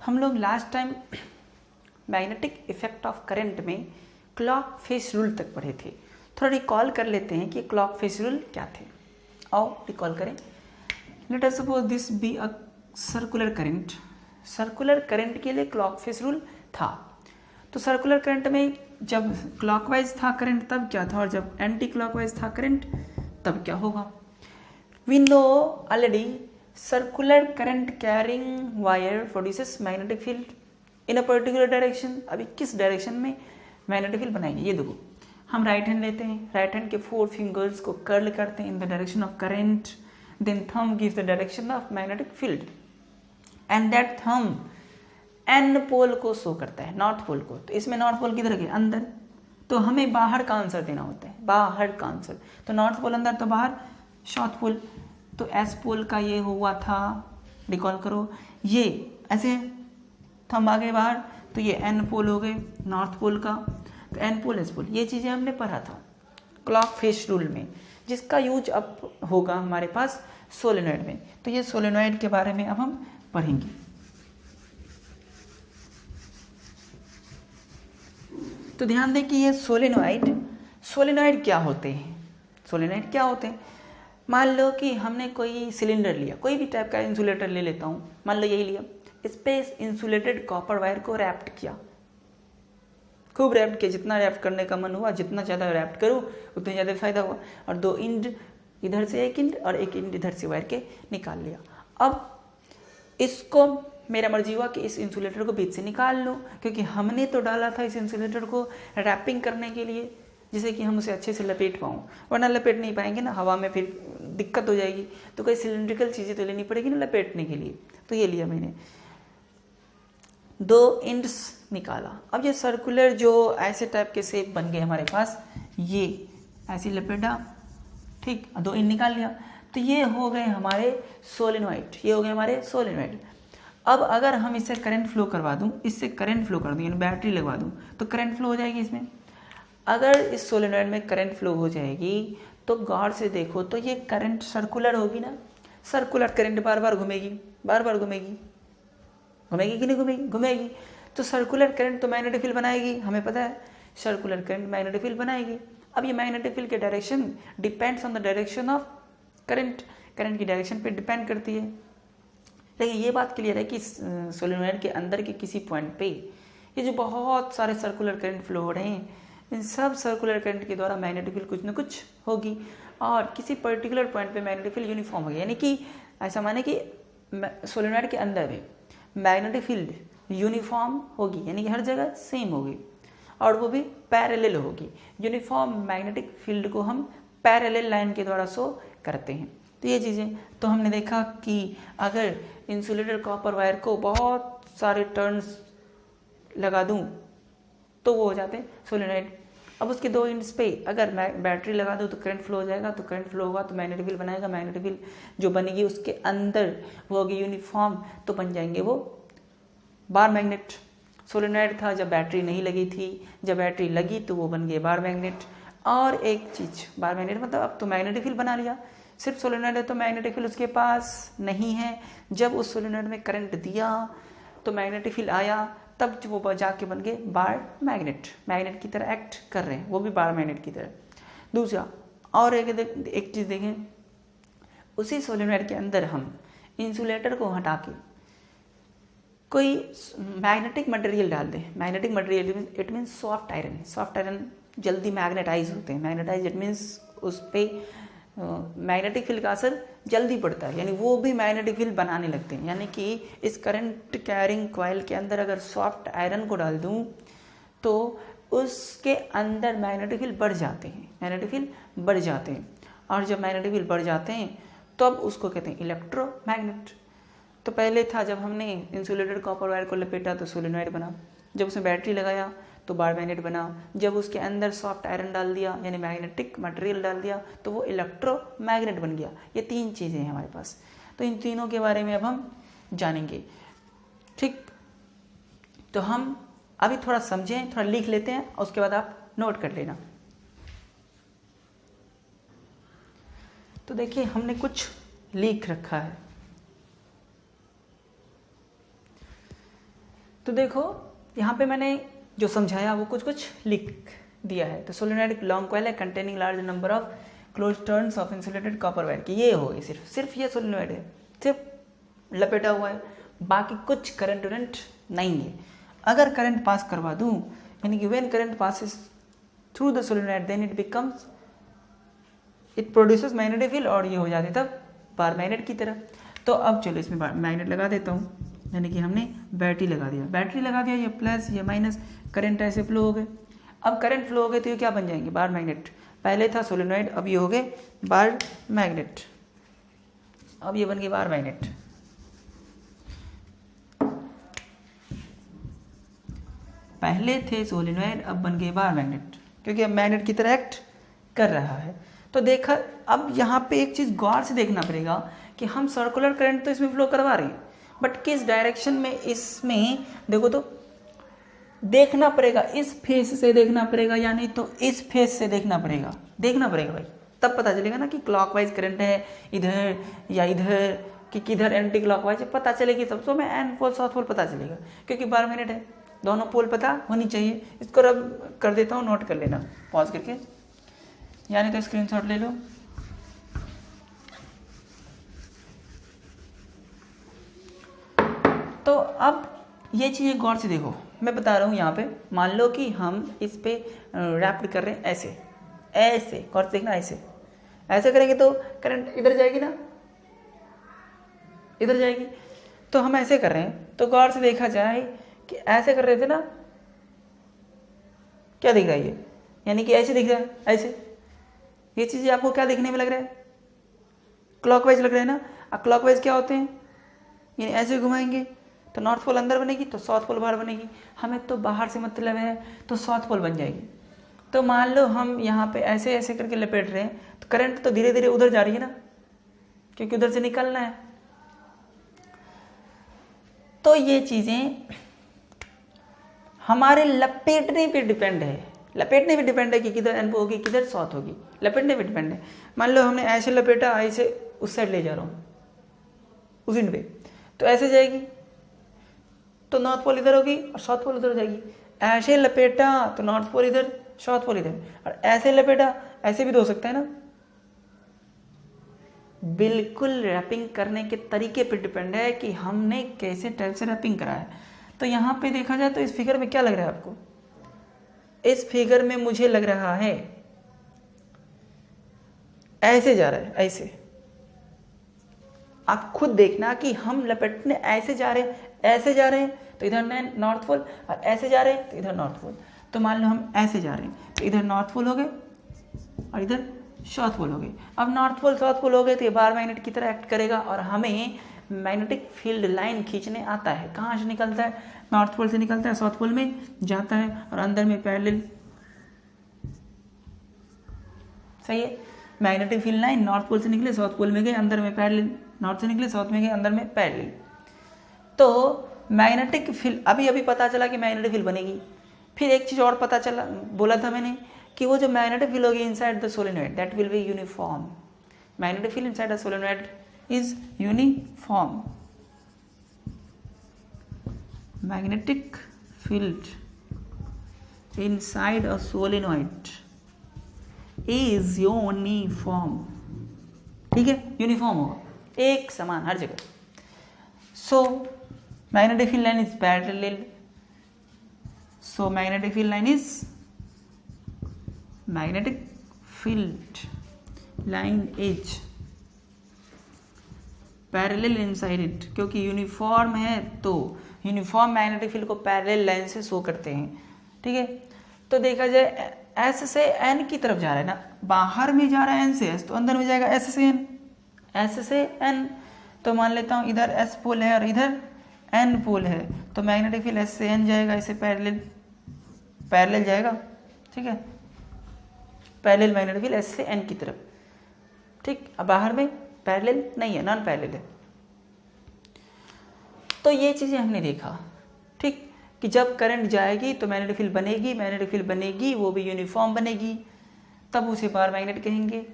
हम लोग last time magnetic effect of current में क्लॉक फेस रूल तक पढ़े थे। थोड़ा रिकॉल कर लेते हैं कि क्लॉक फेस रूल क्या थे। आओ रिकॉल करें। Let us suppose this be a circular current. Circular current के लिए क्लॉक फेस रूल था। तो सर्कुलर करंट में जब क्लॉकवाइज था करंट तब क्या था, और जब एंटी क्लॉकवाइज था करंट तब क्या होगा। We know already circular current carrying wire produces magnetic field in a particular direction. अभी किस डायरेक्शन में मैग्नेटिक फील्ड बनाएंगे, ये देखो हम राइट हैंड लेते हैं, राइट हैंड के 4 फिंगर्स को कर्ल करते हैं in the direction of current, then thumb gives the direction of magnetic field and that thumb N pole को शो करता है, नॉर्थ पोल को। तो इसमें नॉर्थ पोल किधर है, अंदर, तो हमें बाहर का आंसर देना होता है, बाहर का आंसर। तो नॉर्थ पोल अंदर, तो बाहर साउथ पोल। तो एस पोल का ये हुआ था, रिकॉल करो, ये ऐसे थंब आ गए बाहर, तो ये एन पोल हो गए नॉर्थ पोल का। तो एन पोल एस पोल, ये चीज़ें हमने पढ़ा था क्लॉक फेस रूल में, जिसका यूज अब होगा हमारे पास सोलेनॉइड में। तो ये सोलेनॉइड के बारे में अब हम पढ़ेंगे। तो ध्यान दें कि ये सोलेनॉइड क्या होते हैं। सोलेनॉइड क्या होते हैं, मान लो कि हमने कोई सिलेंडर लिया, कोई भी टाइप का इंसुलेटर ले लेता हूँ, मान लो यही लिया, इस पे इंसुलेटेड कॉपर वायर को रैप्ट किया, खूब रैप्ट किया, जितना रैप्ट करने का मन हुआ, जितना ज़्यादा रैप्ट करूँ उतना ज़्यादा फायदा हुआ। और 2 इंड इधर से, 1 इंड और 1 इंड इधर से वायर के निकाल लिया। अब इसको मेरा मर्जी हुआ कि इस इंसुलेटर को बीच से निकाल लूँ, क्योंकि हमने तो डाला था इस इंसुलेटर को रैपिंग करने के लिए, जिससे कि हम उसे अच्छे से लपेट पाऊँ, वरना लपेट नहीं पाएंगे ना, हवा में फिर दिक्कत हो जाएगी। तो कोई सिलिंड्रिकल चीज़ें तो लेनी पड़ेगी ना लपेटने के लिए। तो ये लिया मैंने, 2 इंड्स निकाला। अब ये सर्कुलर जो ऐसे टाइप के शेप बन गए हमारे पास, ये ऐसे लपेटा, ठीक, 2 इंड निकाल लिया। तो ये हो गए हमारे सोलेनॉइड, ये हो गए हमारे सोलेनॉइड। अब अगर हम इससे करंट फ्लो करवा दूं, इससे करंट फ्लो कर दूं, यानी बैटरी लगवा दूं, तो करंट फ्लो हो जाएगी इसमें। अगर इस सोलेनॉइड में करंट फ्लो हो जाएगी तो गौर से देखो तो ये करंट सर्कुलर होगी ना, सर्कुलर करंट बार बार घूमेगी, बार बार घूमेगी, घूमेगी कि नहीं घूमेगी, घूमेगी। तो सर्कुलर करंट तो मैग्नेटिक फील्ड बनाएगी, हमें पता है सर्कुलर करंट मैग्नेटिक फील्ड बनाएगी। अब ये मैग्नेटिक फील्ड के direction depends on the direction of current, current की डायरेक्शन पे डिपेंड करती है। लेकिन ये बात क्लियर है कि सोलेनॉइड के अंदर के किसी पॉइंट पे ये जो बहुत सारे सर्कुलर करंट फ्लो हो रहे हैं, इन सब सर्कुलर करंट के द्वारा मैग्नेटिक फील्ड कुछ ना कुछ होगी, और किसी पर्टिकुलर पॉइंट पे मैग्नेटिक फील्ड यूनिफॉर्म होगी। यानी कि ऐसा माने कि सोलेनॉइड के अंदर में मैग्नेटिक फील्ड यूनिफॉर्म होगी, यानी कि हर जगह सेम होगी, और वो भी पैरेलल होगी। यूनिफॉर्म मैग्नेटिक फील्ड को हम पैरेलल लाइन के द्वारा शो करते हैं। तो ये चीज़ें तो हमने देखा कि अगर इंसुलेटेड कॉपर वायर को बहुत सारे टर्न्स लगा दूं तो वो हो जाते हैं सोलेनॉइड। अब उसके 2 इंड्स पे अगर बैटरी लगा दूं तो करंट फ्लो हो जाएगा, तो करंट फ्लो होगा तो मैग्नेटिक फील्ड बनाएगा, मैग्नेटिक फील्ड जो बनेगी उसके अंदर वो होगी यूनिफॉर्म, तो बन जाएंगे वो बार मैग्नेट। सोलेनॉइड था जब बैटरी नहीं लगी थी, जब बैटरी लगी तो वो बन गए बार मैग्नेट। और एक चीज, बार मैग्नेट मतलब अब तो मैग्नेटिक फील्ड बना लिया, सिर्फ सोलेनॉइड है तो मैग्नेटिक फील्ड उसके पास नहीं है। जब उस सोलेनॉइड में करंट दिया तो मैग्नेटिक फील्ड आया, तब वो जाके बन गए बार मैग्नेट, मैग्नेट की तरह एक्ट कर रहे हैं, वो भी बार मैग्नेट की तरह। दूसरा और एक चीज देखें, उसी सोलेनॉइड के अंदर हम इंसुलेटर को हटा के कोई मैग्नेटिक मटेरियल डाल दें, magnetic material it means soft iron, soft iron जल्दी मैग्नेटाइज होते हैं, मैग्नेटाइज इट मीन्स उस पर मैग्नेटिक फील्ड का असर जल्दी पड़ता है, यानी वो भी मैग्नेटिक फील्ड बनाने लगते हैं। यानी कि इस करंट कैरिंग कॉइल के अंदर अगर सॉफ्ट आयरन को डाल दूं तो उसके अंदर मैग्नेटिक फील्ड बढ़ जाते हैं, मैग्नेटिक फील्ड बढ़ जाते हैं। और जब मैग्नेटिक फील्ड बढ़ जाते हैं तब उसको कहते हैं इलेक्ट्रोमैग्नेट। तो पहले था जब हमने इंसुलेटेड कॉपर वायर को लपेटा तो सोलेनॉइड बना, जब उसमें बैटरी लगाया तो बार मैग्नेट बना, जब उसके अंदर सॉफ्ट आयरन डाल दिया यानी मैग्नेटिक मटेरियल डाल दिया तो वो इलेक्ट्रोमैग्नेट बन गया। ये 3 चीज़ें हैं हमारे पास, तो इन तीनों के बारे में अब हम जानेंगे। ठीक, तो हम अभी थोड़ा समझें, थोड़ा लिख लेते हैं, उसके बाद आप नोट कर लेना। तो देखिए हमने कुछ लिख रखा है। तो देखो यहाँ पे मैंने जो समझाया वो कुछ लिख दिया है। तो सोलेनॉइड लॉन्ग कॉइल है containing large number of close turns of insulated copper wire की, ये हो गई सिर्फ ये सोलेनॉइड है, सिर्फ लपेटा हुआ है, बाकी कुछ करंट नहीं है। अगर करंट पास करवा दूं, यानी कि when current passes through the solenoid then it produces magnetic field, और ये हो जाते तब बार मैग्नेट की तरह। तो अब चलो इसमें मैग्नेट लगा देता हूँ, यानी कि हमने बैटरी लगा दिया, ये प्लस ये माइनस, करंट ऐसे फ्लो हो गए। अब करंट फ्लो हो गए तो ये क्या बन जाएंगे, बार मैग्नेट। पहले था सोलेनॉइड, अब ये हो गए बार मैग्नेट, अब ये बन गए बार मैग्नेट। पहले थे सोलेनॉइड, अब बन गए बार मैग्नेट, क्योंकि अब मैग्नेट की तरह एक्ट कर रहा है। तो देखा, अब यहाँ पे एक चीज़ गौर से देखना पड़ेगा कि हम सर्कुलर करंट तो इसमें फ्लो करवा रहे हैं, बट किस डायरेक्शन में इसमें देखो तो देखना पड़ेगा, इस फेस से देखना पड़ेगा या नहीं तो इस फेस से देखना पड़ेगा भाई, तब पता चलेगा ना कि क्लॉकवाइज करंट है इधर या इधर, कि किधर एंटी क्लॉकवाइज है, पता चलेगी तब तो मैं एन पोल साउथ पोल पता चलेगा, क्योंकि बार मिनट है, दोनों पोल पता होनी चाहिए। इसको अब कर देता हूँ, नोट कर लेना पॉज करके, यानी तो स्क्रीनशॉट ले लो। तो अब ये चीज़ें गौर से देखो, मैं बता रहा हूँ यहाँ पे, मान लो कि हम इस पे रैप्ड कर रहे हैं ऐसे गौर से देखना, ऐसे करेंगे तो करंट इधर जाएगी ना, इधर जाएगी। तो हम ऐसे कर रहे हैं, तो गौर से देखा जाए कि ऐसे कर रहे थे ना, क्या दिख रहा है ये, यानी कि ऐसे दिख रहा है, ऐसे। ये चीज़ें आपको क्या देखने में लग रहा है, क्लॉकवाइज लग रहा है ना। अब क्लॉकवाइज क्या होते हैं, यानी ऐसे घुमाएंगे तो नॉर्थ पोल अंदर बनेगी, तो साउथ पोल बाहर बनेगी। हमें तो बाहर से मतलब है, तो साउथ पोल बन जाएगी। तो मान लो हम यहाँ पे ऐसे ऐसे करके लपेट रहे हैं, तो करंट तो धीरे धीरे उधर जा रही है ना, क्योंकि उधर से निकलना है। तो ये चीज़ें हमारे लपेटने पे डिपेंड है, कि किधर एन होगी किधर साउथ होगी, लपेटने पे डिपेंड है। मान लो हमने ऐसे लपेटा, ऐसे उस साइड ले जा रहा हूँ उस एंड पे, तो ऐसे जाएगी तो नॉर्थ पोल इधर होगी और साउथ पोल उधर हो जाएगी। ऐसे लपेटा तो नॉर्थ पोल इधर साउथ पोल इधर, और ऐसे लपेटा ऐसे भी तो हो सकता है ना। बिल्कुल रैपिंग करने के तरीके पे डिपेंड है कि हमने कैसे टाइप से रैपिंग करा है। तो यहाँ पे देखा जाए तो इस फिगर में क्या लग रहा है आपको, इस फिगर में मुझे लग रहा है ऐसे जा रहा है, ऐसे। आप खुद देखना कि हम लपेटने ऐसे जा रहे हैं तो इधर नॉर्थ पोल, और ऐसे जा रहे हैं तो इधर नॉर्थ पोल। तो मान लो हम ऐसे जा रहे हैं तो इधर नॉर्थ पोल हो गए और इधर साउथ पोल हो गए। अब नॉर्थ पोल साउथ पोल हो गए तो ये बार मैग्नेट की तरह एक्ट करेगा और हमें मैग्नेटिक फील्ड लाइन खींचने आता है। कहाँ से निकलता है, नॉर्थ पोल से निकलता है, साउथ पोल में जाता है और अंदर में पैरेलल, सही है। Magnetic field line north pole से निकले साउथ पोल में गए, अंदर में पैरेलल, नॉर्थ से निकले साउथ में गए, अंदर में पैरेलल। तो मैग्नेटिक फील्ड अभी पता चला कि मैग्नेटिक फील्ड बनेगी। फिर एक चीज़ और पता चला, बोला था मैंने कि वो जो मैग्नेटिक फील्ड होगी inside the solenoid that will be uniform. Magnetic field inside the solenoid is uniform. Magnetic field inside a solenoid is uniform, ठीक है, यूनिफॉर्म होगा, एक समान हर जगह। सो magnetic field line is parallel, so magnetic field line is parallel inside it, क्योंकि uniform है तो uniform magnetic field को पैरेलल लाइन से शो करते हैं, ठीक है। तो देखा जाए एस से एन की तरफ जा रहा है ना, बाहर में जा रहा है एन से एस, तो अंदर में जाएगा एस से एन, एस से एन। तो मान लेता हूँ इधर एस पोल है और इधर एन पोल है, तो मैग्नेटिक फील्ड एस से एन जाएगा, इसे पैरेलल जाएगा, ठीक है, पैरेलल मैग्नेटिक फील्ड एस से एन की तरफ, ठीक। अब बाहर में पैरेलल नहीं है, नॉन पैरेलल है। तो ये चीज़ें हमने देखा, ठीक, कि जब करंट जाएगी तो मैग्नेटिक फील्ड बनेगी, मैग्नेटिक फील्ड बनेगी वो भी यूनिफॉर्म बनेगी, तब उसे बार मैग्नेट कहेंगे।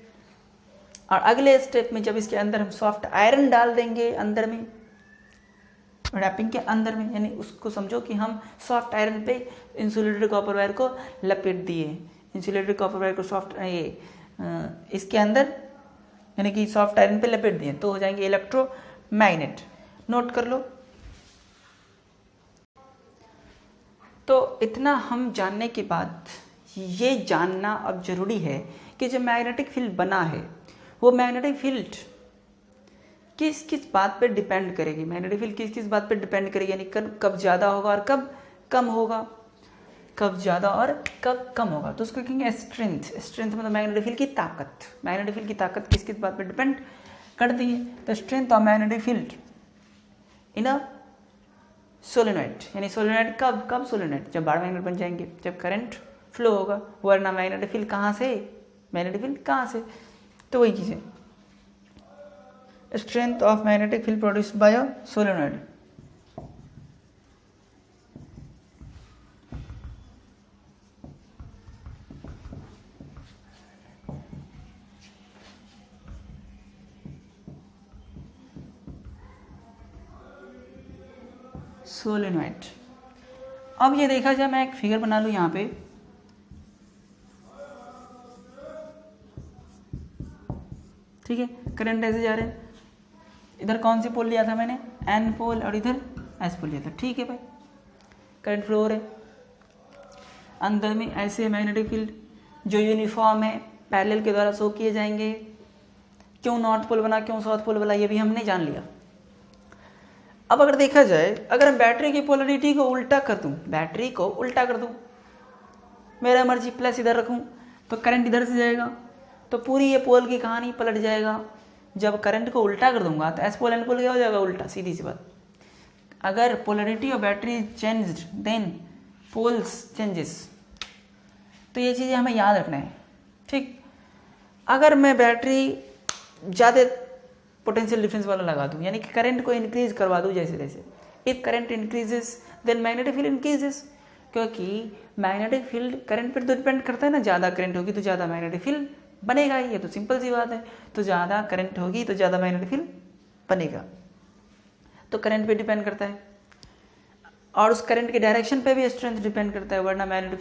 और अगले स्टेप में जब इसके अंदर हम सॉफ्ट आयरन डाल देंगे अंदर में, रैपिंग के अंदर में, यानी उसको समझो कि हम सॉफ्ट आयरन पे इंसुलेटेड कॉपर वायर को लपेट दिए, इंसुलेटेड कॉपर वायर को सॉफ्ट इसके अंदर यानी कि सॉफ्ट आयरन पे लपेट दिए तो हो जाएंगे इलेक्ट्रोमैग्नेट। नोट कर लो। तो इतना हम जानने के बाद ये जानना अब जरूरी है कि जो मैग्नेटिक फील्ड बना है वो मैग्नेटिक फील्ड किस किस बात पे डिपेंड करेगी, मैग्नेटिक फील्ड किस किस बात पे डिपेंड करेगी, यानी कब ज़्यादा होगा और कब कम होगा, कब ज़्यादा और कब कम होगा। तो उसको कहेंगे स्ट्रेंथ। स्ट्रेंथ मतलब मैग्नेटिक फील्ड की ताकत। मैग्नेटिक फील्ड की ताकत किस किस बात पे डिपेंड करती है? तो strength of magnetic field in a solenoid, यानी सोलेनोइड कब सोलेनोइड जब बार मैग्नेट बन जाएंगे, जब करंट फ्लो होगा, वरना मैग्नेटिक फील्ड कहाँ से, मैग्नेटिक फील्ड कहाँ से। तो वही चीज़ है, strength of magnetic field produced by a solenoid। Solenoid. अब ये देखा जाए, मैं एक फिगर बना लूं यहाँ पे, ठीक है, करंट ऐसे जा रहे हैं, इधर कौन सी पोल लिया था मैंने, एन पोल, और इधर एस पोल लिया था, ठीक है भाई, करंट फ्लो हो रहा है अंदर में। ऐसे मैग्नेटिक फील्ड जो यूनिफॉर्म है पैरेलल के द्वारा शो किए जाएंगे। क्यों नॉर्थ पोल बना, क्यों साउथ पोल बना, ये भी हमने जान लिया। अब अगर देखा जाए, अगर मैं बैटरी की पोलरिटी को उल्टा कर दूं, बैटरी को उल्टा कर दूं, मेरा मर्जी प्लस इधर रखूं तो करंट इधर से जाएगा, तो पूरी ये पोल की कहानी पलट जाएगा। जब करंट को उल्टा कर दूंगा तो एस पोल एन पोल क्या हो जाएगा, उल्टा, सीधी सी बात। अगर polarity of battery changed then poles changes. तो ये चीज़ें हमें याद रखना है, ठीक। अगर मैं बैटरी ज़्यादा पोटेंशियल डिफरेंस वाला लगा दूं, यानी कि करंट को इंक्रीज करवा दूं जैसे जैसे, if current increases then magnetic field increases, क्योंकि मैग्नेटिक फील्ड करंट पर तो डिपेंड करता है ना। ज़्यादा करंट होगी तो ज़्यादा मैग्नेटिक फील्ड बनेगा ही, ये तो सिंपल सी बात है। तो ज़्यादा करंट होगी तो ज़्यादा मैग्नेटिक फील्ड बनेगा, तो करंट पे डिपेंड करता है। और उस करंट के डायरेक्शन पे भी स्ट्रेंथ डिपेंड करता है, वरना मैग्नेटिक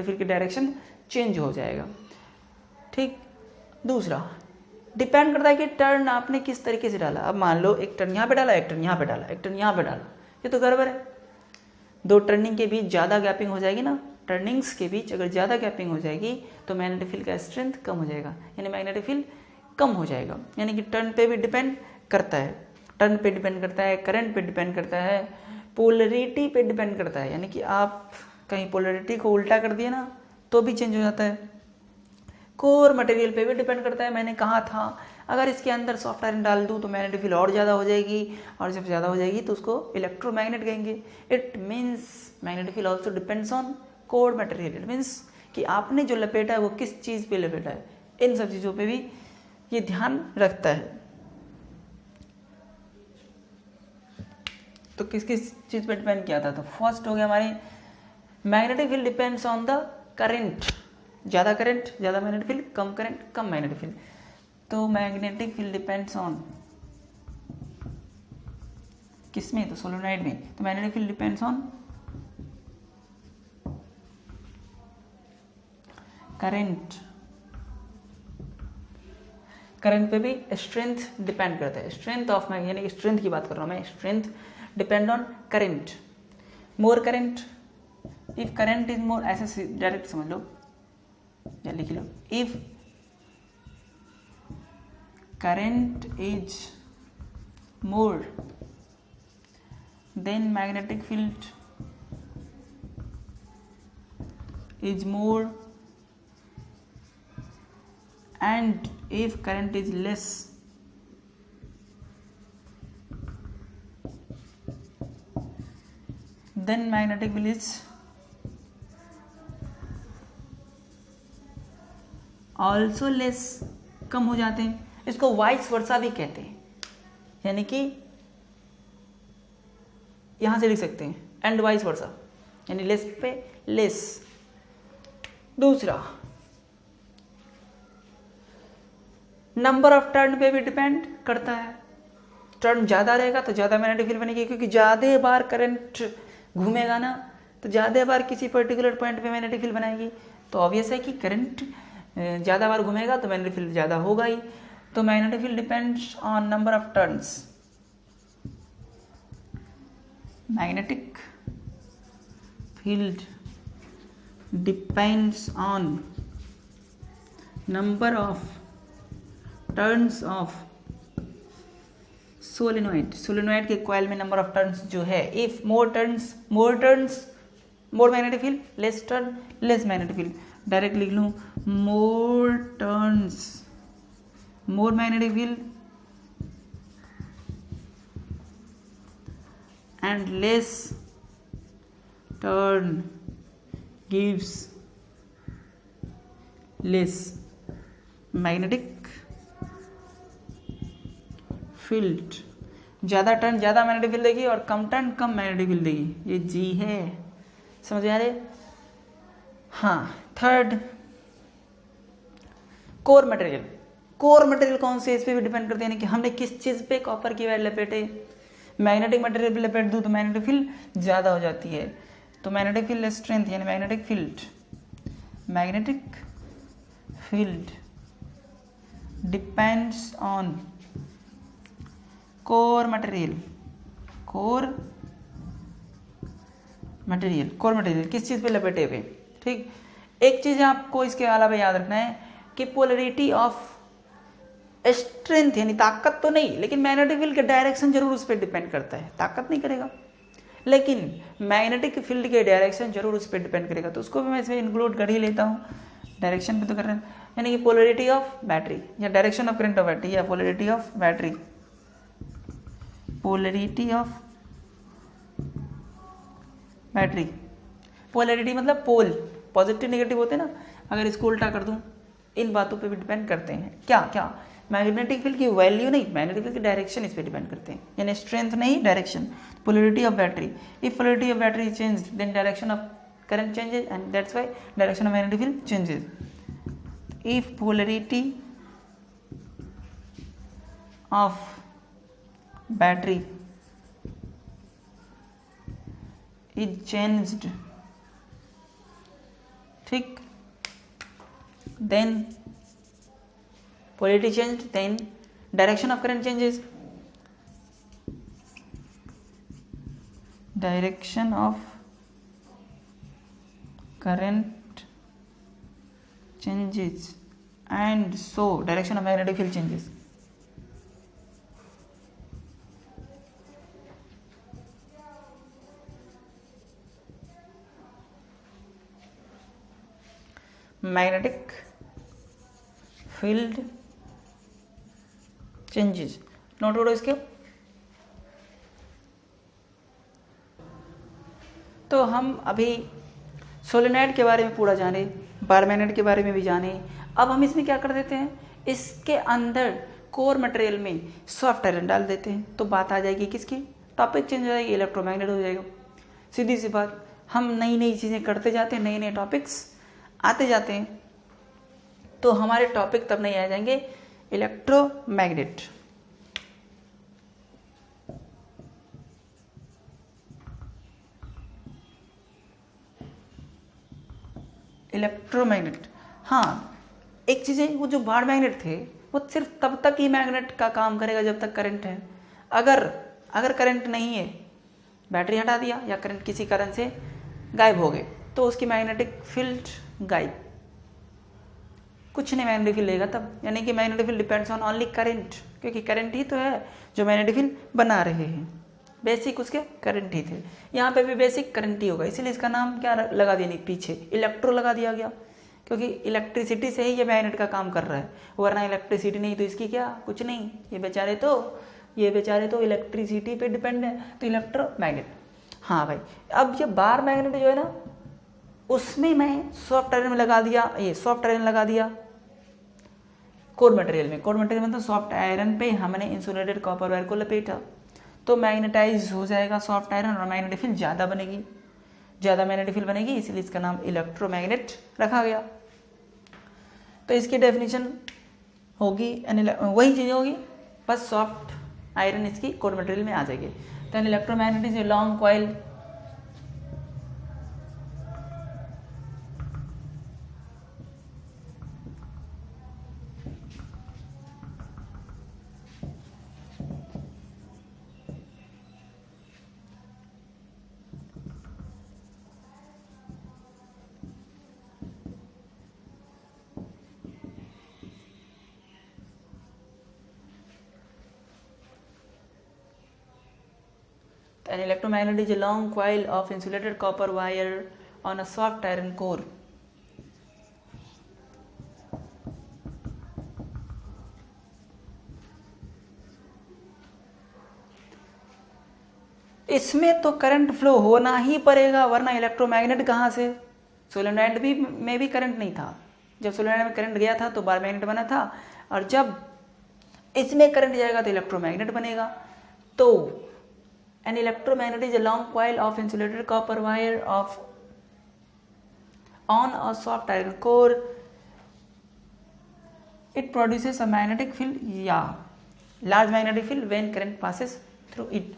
फील्ड की डायरेक्शन चेंज हो जाएगा, ठीक। दूसरा डिपेंड करता है कि टर्न आपने किस तरीके से डाला। अब मान लो एक टर्न यहाँ पे डाला, एक टर्न यहाँ पे डाला, एक टर्न यहाँ पे डाला, ये तो गड़बड़ है। दो टर्निंग के बीच ज़्यादा गैपिंग हो जाएगी ना, टर्निंग्स के बीच अगर ज़्यादा गैपिंग हो जाएगी तो मैग्नेटिक फील्ड का स्ट्रेंथ कम हो जाएगा, यानी मैग्नेटिक फील्ड कम हो जाएगा। यानी कि टर्न पे भी डिपेंड करता है, टर्न पे डिपेंड करता है, करंट पे डिपेंड करता है, पोलरिटी पे डिपेंड करता है। यानी कि आप कहीं पोलरिटी को उल्टा कर दिए ना तो भी चेंज हो जाता है। कोर मटेरियल पे भी डिपेंड करता है। मैंने कहा था अगर इसके अंदर सॉफ्ट आयरन डाल दूँ तो मैग्नेटिक फील्ड और ज़्यादा हो जाएगी, और जब ज़्यादा हो जाएगी तो उसको इलेक्ट्रोमैग्नेट कहेंगे। It means magnetic field also depends on core material. It means कि आपने जो लपेटा है वो किस चीज़ पे लपेटा है, इन सब चीज़ों पे भी ये ध्यान रखता है। तो किस किस चीज़ पे डिपेंड किया था? तो फर्स्ट हो गया हमारे magnetic field depends on the current. ज़्यादा करंट ज़्यादा मैग्नेटिक फील्ड, कम करंट कम मैग्नेटिक फील्ड। तो मैग्नेटिक फील्ड डिपेंड्स ऑन किसमें? तो सोलेनोइड में। तो magnetic field depends on current. Current पे भी स्ट्रेंथ डिपेंड करता है। स्ट्रेंथ ऑफ मैग्नेट, यानी स्ट्रेंथ की बात कर रहा हूं मैं, strength depend on current. More current, if current is more, ऐसे डायरेक्ट समझ लो या लिख लो, if current is more than magnetic field is more, and if current is less then magnetic field is also less, कम हो जाते हैं। इसको vice versa भी कहते हैं, यानी कि यहां से लिख सकते हैं एंड वाइस वर्सा, यानी लेस पे लेस। दूसरा नंबर ऑफ टर्न पे भी डिपेंड करता है। टर्न ज़्यादा रहेगा तो ज़्यादा मैग्नेटिक फील्ड बनेगी, क्योंकि ज़्यादा बार करंट घूमेगा ना तो ज़्यादा बार किसी पर्टिकुलर पॉइंट पे मैग्नेटिक फील्ड बनाएगी। तो ऑब्वियस है कि करंट ज़्यादा बार घूमेगा तो मैग्नेटिक फील्ड ज़्यादा होगा ही। तो magnetic field depends on number of turns. Magnetic field depends on number of turns of solenoid. Solenoid के कॉइल में नंबर ऑफ टर्न्स जो है, if more turns more magnetic field, less turn less magnetic field. Direct लिख लूँ, more turns more magnetic field and less turn gives less magnetic field. ज़्यादा turn ज़्यादा magnetic field देगी और कम टर्न कम मैग्नेटिक फील्ड देगी। ये जी है, समझ आ रहे? हाँ, third core material. Core material कौन से, इस पे भी डिपेंड करते हैं कि हमने किस चीज़ पे कॉपर की वायर लपेटे। मैग्नेटिक मटेरियल पे लपेट दूँ तो मैग्नेटिक फील्ड ज़्यादा हो जाती है। तो मैग्नेटिक फील्ड स्ट्रेंथ यानी magnetic field depends on core material किस चीज़ पे लपेटे हुए। ठीक, एक चीज़ आपको इसके अलावा याद रखना है कि पोलरिटी ऑफ स्ट्रेंथ यानी ताकत तो नहीं, लेकिन मैग्नेटिक फील्ड का डायरेक्शन जरूर उस पर डिपेंड करता है। ताकत नहीं करेगा लेकिन मैग्नेटिक फील्ड के डायरेक्शन जरूर उस पर डिपेंड करेगा। तो उसको भी मैं इसमें इंक्लूड कर ही लेता हूँ, डायरेक्शन पे तो कर रहे हैं। यानी कि पोलरिटी ऑफ बैटरी या direction of current of battery या पोलरिटी ऑफ बैटरी, पोलरिटी मतलब पोल, पॉजिटिव नेगेटिव होते हैं ना। अगर इसको उल्टा कर दूं, इन बातों पे भी डिपेंड करते हैं। क्या मैग्नेटिक फील्ड की वैल्यू नहीं, मैग्नेटिक फील्ड की डायरेक्शन इस पे डिपेंड करते हैं, यानी स्ट्रेंथ नहीं direction. Polarity of battery, if polarity of battery change then direction of current changes and that's why direction of magnetic field changes. If polarity of battery is changed, ठीक, then polarity changed, then direction of current changes, direction of current changes and so direction of magnetic field changes. Magnetic field changes, note करो इसके। तो हम अभी solenoid के बारे में पूरा जाने, बार मैग्नेट के बारे में भी जाने। अब हम इसमें क्या कर देते हैं, इसके अंदर कोर मटेरियल में सॉफ्ट आयरन डाल देते हैं। तो बात आ जाएगी किसकी, टॉपिक चेंज हो जाएगी, इलेक्ट्रोमैग्नेट हो जाएगा। सीधी सी बात, हम नई नई चीज़ें करते जाते हैं, नए नए टॉपिक्स आते जाते हैं, तो हमारे टॉपिक तब नहीं आ जाएंगे इलेक्ट्रोमैग्नेट। हाँ, एक चीज़ है, वो जो बार मैग्नेट थे वो सिर्फ तब तक ही मैग्नेट का काम करेगा जब तक करंट है। अगर करंट नहीं है, बैटरी हटा दिया या करंट किसी कारण से गायब हो गए, तो उसकी मैग्नेटिक फील्ड गायब, कुछ नहीं मैग्नेटिक फील्ड लेगा तब। यानी कि magnetic field depends on only current, क्योंकि करंट ही तो है जो मैग्नेटिक फील्ड बना रहे हैं। बेसिक उसके करंट ही थे, यहाँ पे भी बेसिक करंट ही होगा, इसीलिए इसका नाम क्या लगा दिया, नहीं पीछे इलेक्ट्रो लगा दिया गया, क्योंकि इलेक्ट्रिसिटी से ही ये मैग्नेट का काम कर रहा है। वरना इलेक्ट्रिसिटी नहीं तो इसकी क्या, कुछ नहीं। ये बेचारे तो इलेक्ट्रिसिटी पे डिपेंड है, तो इलेक्ट्रोमैग्नेट। हाँ भाई, अब ये बार मैग्नेट जो है ना, उसमें मैं सॉफ्ट आयरन में लगा दिया, ये सॉफ्ट आयरन लगा दिया कोर मटेरियल में। कोर मटेरियल मतलब सॉफ्ट आयरन पे हमने इंसुलेटेड कॉपर वायर को लपेटा, तो मैग्नेटाइज हो जाएगा सॉफ्ट आयरन और मैग्नेटिक फील्ड ज़्यादा मैग्नेटिक फील्ड बनेगी, इसलिए इसका नाम इलेक्ट्रोमैग्नेट रखा गया। तो इसकी डेफिनेशन होगी, वही चीज़ होगी, बस सॉफ्ट आयरन इसकी कोर मटेरियल में आ जाएगी। तो an electromagnet is a long coil An electromagnet is a long coil of insulated copper wire on a soft iron core. इसमें तो करंट फ्लो होना ही पड़ेगा, वरना इलेक्ट्रोमैग्नेट कहाँ से? सोलेनॉइड भी में भी करंट नहीं था। जब सोलेनॉइड में करंट गया था तो बार मैग्नेट बना था, और जब इसमें करंट जाएगा तो इलेक्ट्रोमैग्नेट बनेगा। तो an electromagnet is a long coil of insulated copper wire on a soft iron core. It produces a magnetic field, large magnetic field when current passes through it.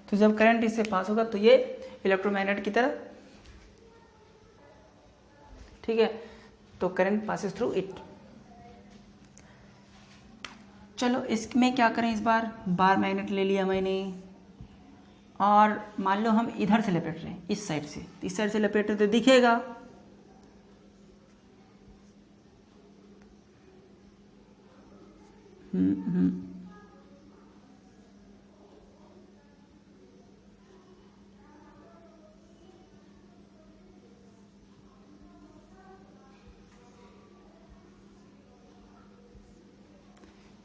तो जब करंट इससे पास होगा तो ये इलेक्ट्रोमैग्नेट की तरह, ठीक है, तो करंट पासेस थ्रू इट। चलो इसमें क्या करें, इस बार मैग्नेट ले लिया मैंने, और मान लो हम इधर से लपेट रहे हैं, इस साइड से, इस साइड से लपेट रहे तो दिखेगा।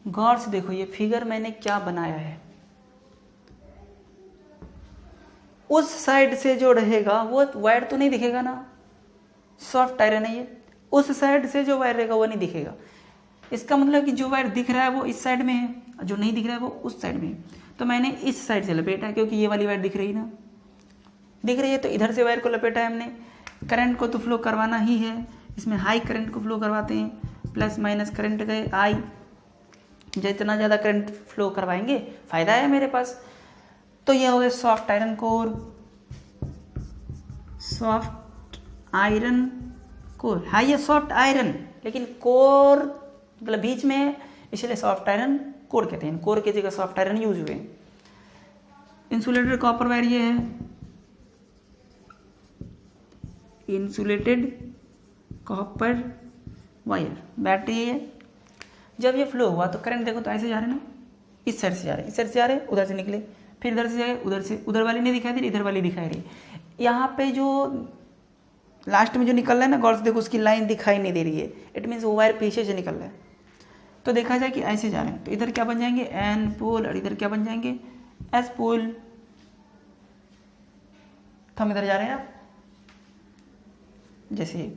गौर से देखो ये फिगर मैंने क्या बनाया है। उस साइड से जो रहेगा वो वायर तो नहीं दिखेगा ना, सॉफ्ट आयरन है ये, उस साइड से जो वायर रहेगा वो नहीं दिखेगा। इसका मतलब कि जो वायर दिख रहा है वो इस साइड में है, जो नहीं दिख रहा है वो उस साइड में है। तो मैंने इस साइड से लपेटा है क्योंकि ये वाली वायर दिख रही ना, दिख रही है, तो इधर से वायर को लपेटा है हमने। करंट को तो फ्लो करवाना ही है, इसमें हाई करंट को फ्लो करवाते हैं, प्लस माइनस करंट गए आई, जितना ज़्यादा करंट फ्लो करवाएंगे फायदा है मेरे पास। तो ये हो गया soft iron core, soft iron core, high है सॉफ्ट आयरन लेकिन कोर मतलब बीच में है, इसलिए सॉफ्ट आयरन कोर कहते हैं। कोर की जगह सॉफ्ट आयरन यूज हुए। इंसुलेटेड कॉपर वायर ये है, इंसुलेटेड कॉपर वायर बैटरी है। जब ये फ्लो हुआ तो करंट देखो तो ऐसे जा रहे ना, इस साइड से जा रहे, इस साइड से जा रहे, उधर से निकले, फिर इधर से जाए, उधर से, उधर वाली नहीं दिखाई दे रही, इधर वाली दिखाई रही। यहाँ पे जो लास्ट में जो निकल रहा है ना, गौर से देखो उसकी लाइन दिखाई नहीं दे रही है, इट मीन्स वो वायर पीछे से निकल रहा है। तो देखा जाए कि ऐसे जा रहे हैं, तो इधर क्या बन जाएंगे एन पोल, और इधर क्या बन जाएंगे एस पोल। थम इधर जा रहे हैं आप, जैसे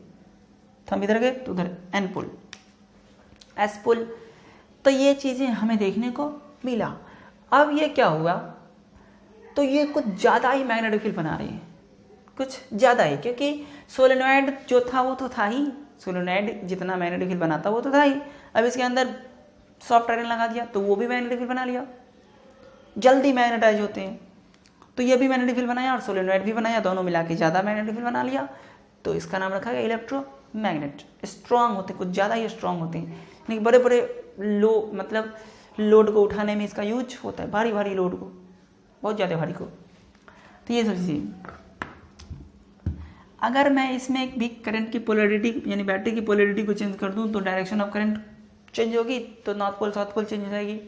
थम इधर गए तो उधर एन पोल एस पोल। तो ये चीज़ें हमें देखने को मिला। अब ये क्या हुआ, तो ये कुछ ज़्यादा ही मैग्नेटिक फील्ड बना रहे हैं, कुछ ज़्यादा ही, क्योंकि सोलेनॉइड जो था वो तो था ही, सोलेनॉइड जितना मैग्नेटिक फील्ड बनाता वो तो था ही। अब इसके अंदर सॉफ्ट आयरन लगा दिया तो वो भी मैग्नेटिक फील्ड बना लिया, जल्दी मैग्नेटाइज होते हैं। तो ये भी मैग्नेटिक फील्ड बनाया और सोलेनॉइड भी बनाया, दोनों मिला के ज़्यादा मैग्नेटिक फील्ड बना लिया। तो इसका नाम रखा गया इलेक्ट्रोमैग्नेट। स्ट्रॉन्ग होते, कुछ ज़्यादा ही स्ट्रॉन्ग होते हैं, लेकिन बड़े बड़े मतलब लोड को उठाने में इसका यूज होता है, भारी भारी लोड को, बहुत ज़्यादा भारी को। तो ये सब चीज़ें, अगर मैं इसमें भी करंट की पोलैरिटी यानी बैटरी की पोलैरिटी को चेंज कर दूं तो डायरेक्शन ऑफ करंट चेंज होगी, तो north pole south pole change हो जाएगी।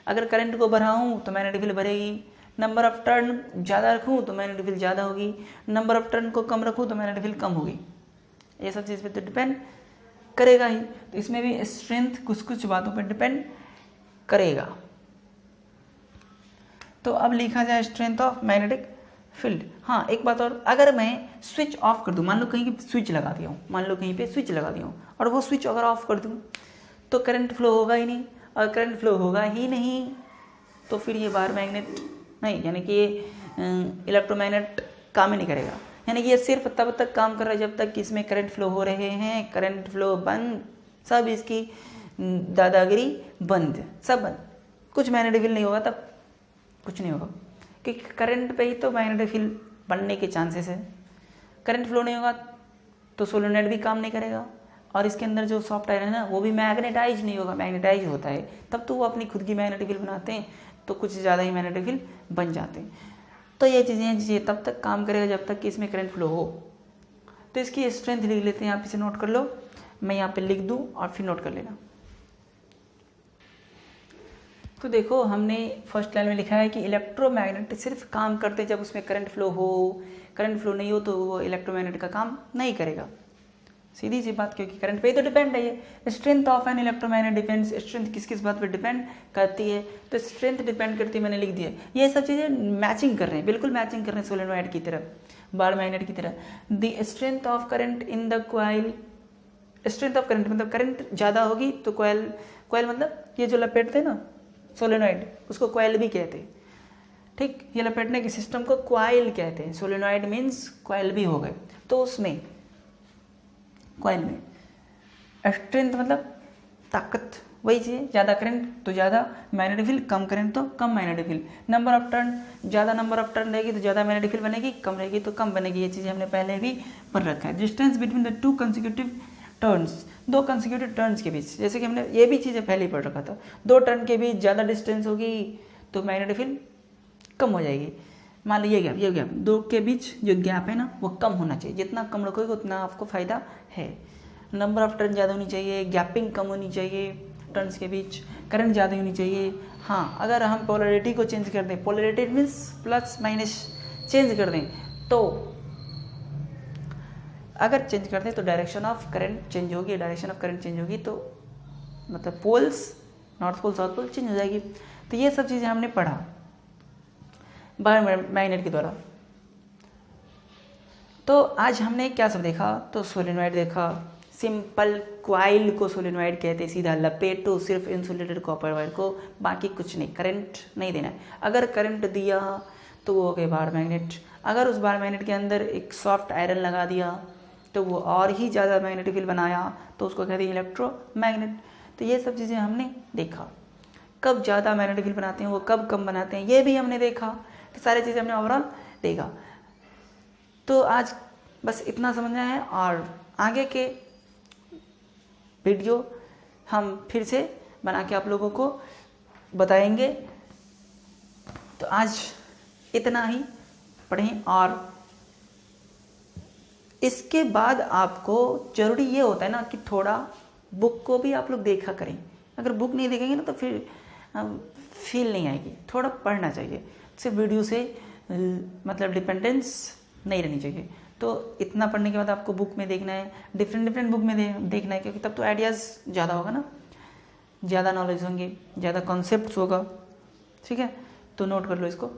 अगर करंट को बढ़ाऊं तो मैग्नेटिक फील्ड बढ़ेगी, नंबर ऑफ टर्न ज़्यादा रखूं तो मैग्नेटिक फील्ड ज़्यादा होगी, नंबर ऑफ टर्न को कम रखूं तो मैग्नेटिक फील्ड कम होगी। ये सब चीज़ पे तो डिपेंड करेगा ही। तो इसमें भी स्ट्रेंथ कुछ कुछ बातों पर डिपेंड करेगा। तो अब लिखा जाए स्ट्रेंथ ऑफ मैग्नेटिक फील्ड। हाँ, एक बात और, अगर मैं स्विच ऑफ कर दूँ, मान लो कहीं पे स्विच लगा दिया हूँ, मान लो कहीं पे स्विच लगा दिया हूँ और वो स्विच अगर ऑफ कर दूँ तो करंट फ्लो होगा ही नहीं, और करंट फ्लो होगा ही नहीं तो फिर ये बार मैग्नेट नहीं, यानी कि ये इलेक्ट्रोमैग्नेट काम ही नहीं करेगा। यानी कि ये सिर्फ तब तक काम कर रहा है जब तक कि इसमें करंट फ्लो हो रहे हैं, करंट फ्लो बंद, सब इसकी दादागिरी बंद, सब बंद, कुछ मैग्नेटिक फील्ड नहीं होगा, तब कुछ नहीं होगा, क्योंकि करंट पे ही तो मैग्नेटिक फील्ड बनने के चांसेस है। करंट फ्लो नहीं होगा तो सोलेनोइड भी काम नहीं करेगा, और इसके अंदर जो सॉफ्ट आयरन है ना वो भी मैग्नेटाइज नहीं होगा, मैग्नेटाइज होता है तब तो वो अपनी खुद की मैग्नेटिक फील्ड बनाते हैं, तो कुछ ज़्यादा ही मैग्नेटिक फील्ड बन जाते हैं। तो ये चीज़ें हैं, ये तब तक काम करेगा जब तक कि इसमें करंट फ्लो हो। तो इसकी स्ट्रेंथ लिख लेते हैं, आप इसे नोट कर लो, मैं यहाँ पे लिख दूँ और फिर नोट कर लेना। तो देखो हमने फर्स्ट लाइन में लिखा है कि इलेक्ट्रोमैग्नेट सिर्फ काम करते हैं जब उसमें करंट फ्लो हो, करंट फ्लो नहीं हो तो वो इलेक्ट्रोमैग्नेट का काम नहीं करेगा, सीधी सी बात, क्योंकि करंट पे ही तो डिपेंड है ये। Strength of an electromagnet depends, strength किस किस बात पे डिपेंड करती है, तो स्ट्रेंथ डिपेंड करती है, मैंने लिख दिया। ये सब चीज़ें मैचिंग कर रहे हैं, बिल्कुल मैचिंग कर रहे हैं सोलेनोइड की तरह, बार मैग्नेट की तरह। The strength of current in the coil, strength of current मतलब करंट ज़्यादा होगी तो कॉइल, कॉइल मतलब ये जो लपेटते हैं ना सोलेनोइड, उसको कॉइल भी कहते हैं, ठीक, ये लपेटने के सिस्टम को कॉइल कहते हैं। सोलेनोइड मीन्स कॉइल भी हो गए, तो उसमें कॉइल में स्ट्रेंथ मतलब ताकत, वही चीज़, ज़्यादा करंट तो ज़्यादा मैग्नेटिक फील्ड, कम करंट तो कम magnetic field. Number of turn, ज़्यादा नंबर ऑफ टर्न रहेगी तो ज़्यादा मैग्नेटिक फील्ड बनेगी, कम रहेगी तो कम बनेगी, ये चीज़ें हमने पहले भी पढ़ रखा है। Distance between the two consecutive turns, दो कंसेक्यूटिव टर्न्स के बीच, जैसे कि हमने ये भी चीज़ें पहले ही पढ़ रखा था, दो टर्न के बीच ज़्यादा डिस्टेंस होगी तो मैग्नेटिक फील्ड कम हो जाएगी। मान लीजिए गैप, ये गैप, दो के बीच जो गैप है ना वो कम होना चाहिए, जितना कम रखोगे उतना आपको फ़ायदा है। नंबर ऑफ टर्न ज़्यादा होनी चाहिए, गैपिंग कम होनी चाहिए टर्न्स के बीच, करंट ज़्यादा होनी चाहिए। हाँ, अगर हम पोलैरिटी को चेंज कर दें, polarity means plus minus change कर दें, तो अगर चेंज कर दें तो डायरेक्शन ऑफ करंट चेंज होगी, डायरेक्शन ऑफ करंट चेंज होगी तो मतलब poles, north pole south pole change हो जाएगी। तो ये सब चीज़ें हमने पढ़ा बार मैग्नेट के द्वारा। तो आज हमने क्या सब देखा, तो सोलेनोइड देखा, सिंपल क्वाइल को सोलेनोइड कहते हैं, सीधा लपेटो सिर्फ इंसुलेटेड कॉपर वायर को, बाकी कुछ नहीं, करंट नहीं देना है। अगर करंट दिया तो वो हो गए बार मैग्नेट, अगर उस बार मैग्नेट के अंदर एक सॉफ्ट आयरन लगा दिया तो वो और ही ज़्यादा मैग्नेटिक फील्ड बनाया तो उसको कहते हैं इलेक्ट्रोमैग्नेट। तो ये सब चीज़ें हमने देखा, कब ज़्यादा मैग्नेटिक फील्ड बनाते हैं वो कब कम बनाते हैं ये भी हमने देखा, तो सारी चीज़ें हमने ओवरऑल देखा। तो आज बस इतना समझना है, और आगे के वीडियो हम फिर से बना के आप लोगों को बताएंगे। तो आज इतना ही पढ़ें, और इसके बाद आपको ज़रूरी ये होता है ना कि थोड़ा बुक को भी आप लोग देखा करें। अगर बुक नहीं देखेंगे ना तो फिर फील नहीं आएगी, थोड़ा पढ़ना चाहिए, सिर्फ वीडियो से मतलब डिपेंडेंस नहीं रहनी चाहिए। तो इतना पढ़ने के बाद आपको बुक में देखना है, डिफरेंट बुक में देखना है, क्योंकि तब तो आइडियाज़ ज़्यादा होगा ना, ज़्यादा नॉलेज होंगे, ज़्यादा कॉन्सेप्ट्स होगा, ठीक है। तो नोट कर लो इसको।